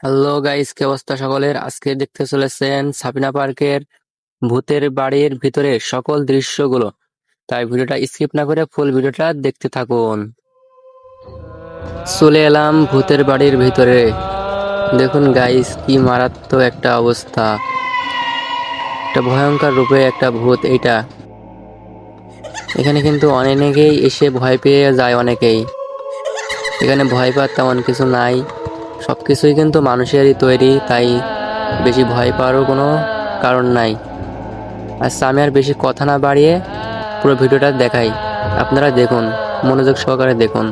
Hello guys, কি অবস্থা সকলের? আজকে দেখতে চলেছেন সাবিনা পার্কের ভূতের বাড়ির ভিতরে সকল দৃশ্যগুলো। তাই ভিডিওটা স্কিপ না করে ফুল ভিডিওটা দেখতে থাকুন। চলে এলাম ভূতের বাড়ির ভিতরে। দেখুন গাইস, কি মারাত্মক একটা অবস্থা। একটা ভয়ঙ্কর রূপে একটা ভূত এইটা। এখানে কিন্তু অনেকেই এসে ভয় পেয়ে যায় অনেকেই। এখানে ভয় পাওয়ার তেমন কিছু নাই, সবকিছুই কিন্তু মানুষেরই তৈরি, তাই বেশি ভয় পাওয়ারও কোনো কারণ নাই। আচ্ছা, আমি আর বেশি কথা না বাড়িয়ে পুরো ভিডিওটা দেখাই, আপনারা দেখুন, মনোযোগ সহকারে দেখুন।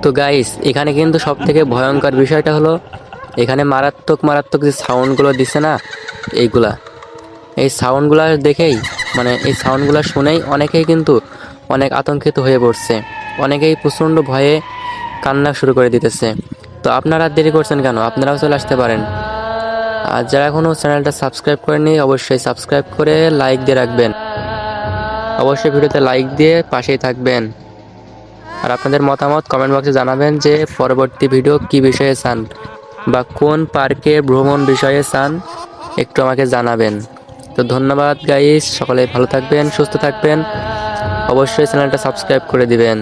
তো গাইস, এখানে কিন্তু সব থেকে ভয়ঙ্কর বিষয়টা হলো এখানে মারাত্মক মারাত্মক যে সাউন্ডগুলো দিচ্ছে না, এইগুলা, এই সাউন্ডগুলো দেখেই, মানে এই সাউন্ডগুলো শুনেই অনেকেই কিন্তু অনেক আতঙ্কিত হয়ে পড়ছে। অনেকেই প্রচণ্ড ভয়ে কান্না শুরু করে দিতেছে। তো আপনারা আর দেরি করছেন কেন? আপনারাও চলে আসতে পারেন। আর যারা এখনও চ্যানেলটা সাবস্ক্রাইব করেনি, অবশ্যই সাবস্ক্রাইব করে লাইক দিয়ে রাখবেন। অবশ্যই ভিডিওতে লাইক দিয়ে পাশেই থাকবেন। আর আপনাদের মতামত কমেন্ট বক্সে জানাবেন যে পরবর্তী ভিডিও কি বিষয়ে চান বা কোন পার্কে ভ্রমণ বিষয়ে চান, একটু আমাকে জানাবেন। তো ধন্যবাদ গাইস, সকলে ভালো থাকবেন, সুস্থ থাকবেন, অবশ্যই চ্যানেলটা সাবস্ক্রাইব করে দিবেন।